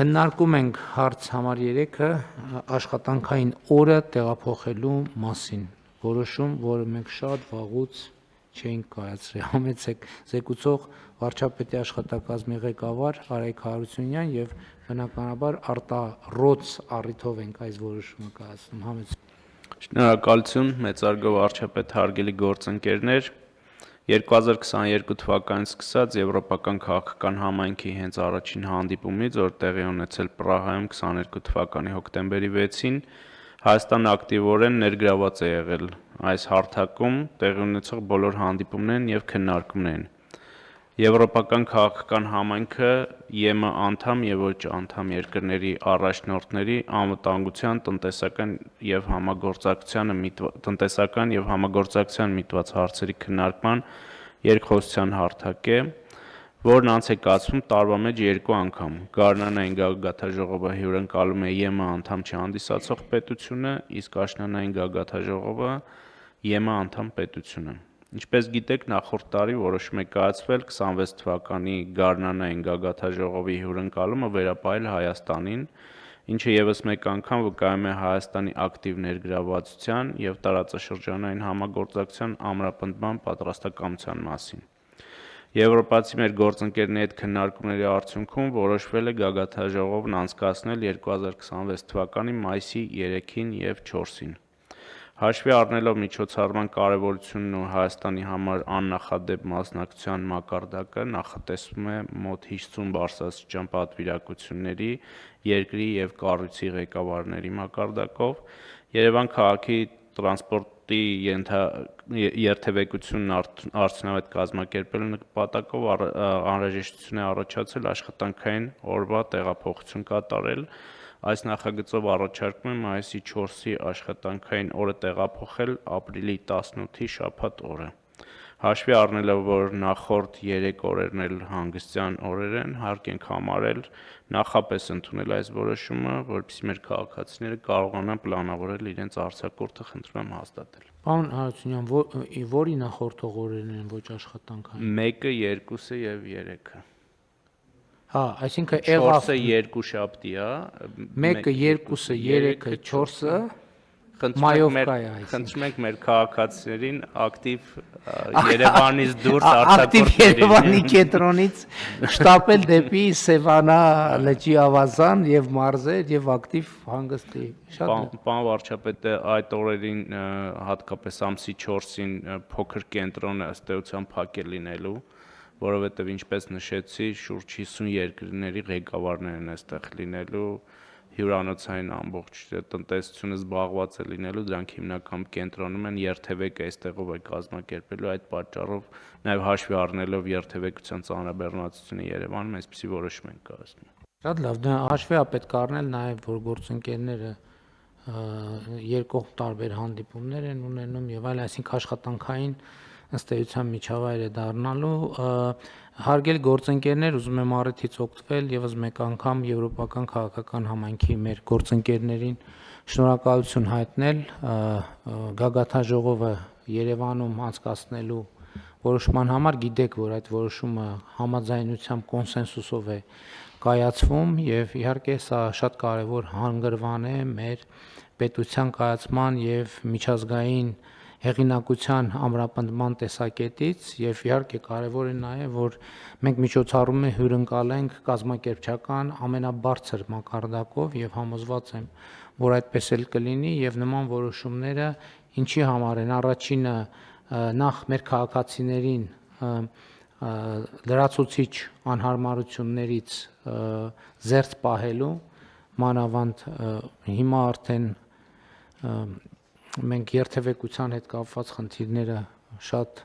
Քննարկում ենք հարց համար 3-ը աշխատանքային օրը տեղափոխելու մասին։ Որոշում, որը մենք շատ վաղուց չէինք կայացրել։ Համեցեք զեկուցող վարչապետի աշխատակազմի ղեկավար Արայք Հարությունյան եւ բնականաբար արտառոց առիթով ենք այս որոշումը կայացնում։ Համեցեք։ Շնորհակալություն, մեծարգո վարչապետ, հարգելի գործընկերներ։ 2022 թվականից սկսած Եվրոպական քաղաքական համայնքի հենց առաջին հանդիպումից, որ տեղի ունեցել Պրահայում 22 թվականի հոկտեմբերի 6-ին, Հայաստանը ակտիվորեն ներգրաված է եղել այս հարթակում տեղի ունեցող բոլոր հանդիպումներն եւ քննարկումներին։ Եվրոպական քաղաքական համայնքը ԵՄ անդամ եւ ոչ անդամ երկրների առաջնորդների անվտանգության, տնտեսական եւ համագործակցության միտված հարցերի քննարկման երկխոսության հարթակ է, որն անց է կացվում տարվա մեջ 2 անգամ։ Գարնանային գագաթաժողովը հյուրընկալում է ԵՄ անդամ չհանդիսացող պետությունը, իսկ աշնանային գագաթաժողովը ԵՄ անդամ պետությունը։ Ինչպես գիտեք, նախորդ տարի որոշում է կայացվել 26 թվականի գարնանային գագաթաժողովի հյուրընկալումը վերապահել Հայաստանին, ինչը եւս մեկ անգամ վկայում է Հայաստանի ակտիվ ներգրավվածության եւ տարածաշրջանային համագործակցության ամրապնդման պատրաստակամության մասին։ Եվրոպացի մեր գործընկերների հետ քննարկումների արդյունքում որոշվել է գագաթաժողովն անցկացնել 2026 թվականի մայիսի 3-ին եւ 4-ին։ Հաշվի առնելով միջոցառման կարևորությունն ու Հայաստանի համար աննախադեպ մասնակցության մակարդակը, նախատեսվում է մոտ 50 բարձրաստիճան պատվիրակությունների, երկրի եւ կառույցի ղեկավարների մակարդակով Երևան քաղաքի տրանսպորտի երթևեկությունն արդյունավետ կազմակերպելու նպատակով անհրաժեշտություն է առաջացել աշխատանքային օրվա տեղափոխություն կատարել։ Այս նախագծով առաջարկում է մայիսի 4-ի աշխատանքային օրը տեղափոխել ապրիլի 18-ի շաբաթ օրը։ Հաշվի առնելով, որ նախորդ 3 օրերն էլ հանգստյան օրեր են, հարկ ենք համարել նախապես ընդունել այս որոշումը, որպեսզի մեր քաղաքացիները կարողանան պլանավորել իրենց արձակուրդը, խնդրում եմ հաստատել։ Պարոն Հարությունյան, որի նախորդող օրերն են ոչ աշխատանքային։ 1-ը, 2-ը եւ 3-ը։ Հա, այսինքն 4-ը երկուշաբթի է, 1-ը, 2-ը, 3-ը, 4-ը խնդրում ենք մեր քաղաքացիներին ակտիվ Երևանից դուրս ակտիվ Երևանի կենտրոնից շտապել դեպի Սևանա լճի ավազան եւ մարզեր եւ ակտիվ հանգստի։ Պարոն վարչապետը այդ օրերին հատկապես ամսի 4-ին փոքր կենտրոնը ըստ էության փակ է լինելու, որովհետեւ ինչպես նշեցի, շուրջ 50 երկրների ղեկավարներ են այստեղ լինելու, հյուրանոցային ամբողջ տնտեսությունը զբաղված է լինելու, դրանք հիմնական կենտրոնում են, երթևեկը այստեղով է կազմակերպելու, այդ պատճառով նաև հաշվի առնելով երթևեկության ծանրաբեռնվածությունը Երևանում, այսպիսի որոշում ենք կայացնում։ Շատ լավ, դա հաշվի է պետք առնել նաև, որ գործընկերները երկկողմ տարբեր հանդիպումներ են ունենում եւ այլ, այսինքն աշխատանքային ըստ էության միջավայր է դառնալու։ Հարգելի գործընկերներ, ուզում եմ առիթից օգտվել եւս մեկ անգամ Եվրոպական քաղաքական համայնքի մեր գործընկերներին շնորհակալություն հայտնել գագաթաժողովը Երևանում անցկացնելու որոշման համար։ Գիտեք, որ այդ որոշումը համաձայնությամբ կոնսենսուսով է կայացվում եւ իհարկե սա շատ կարեւոր հանգրվան է մեր պետության կայացման եւ միջազգային հեղինակության ամրապնդման տեսակետից եւ իհարկե կարեւոր է նաեւ, որ մենք միջոցառումը հյուրընկալենք կազմակերպչական ամենաբարձր մակարդակով եւ համոզված եմ, որ այդպես էլ կլինի եւ նման որոշումները ինչի համար են։ Առաջինը նախ մեր քաղաքացիներին լրացուցիչ անհարմարություններից զերծ պահելու, մանավանդ հիմա արդեն մենք երթևեկության հետ կապված խնդիրները շատ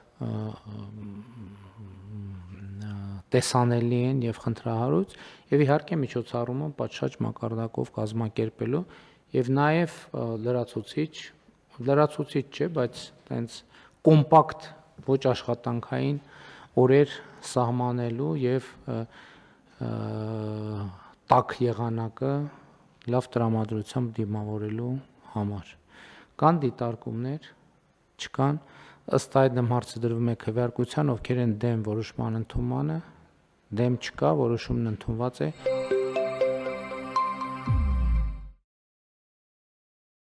տեսանելի են եւ խնդրահարույց եւ իհարկե միջոցառումը պատշաճ մակարդակով կազմակերպելու եւ նաեւ լրացուցիչ չէ, բայց տենց կոմպակտ ոչ աշխատանքային օրեր սահմանելու եւ տաք եղանակը լավ տրամադրությամբ դիմավորելու համար։ Կան դիտարկումներ, չկան, ըստ այդմ հարցը դրվում է քվեարկության, ովքեր են դեմ որոշման ընդունմանը, դեմ չկա, որոշումն ընդունված է։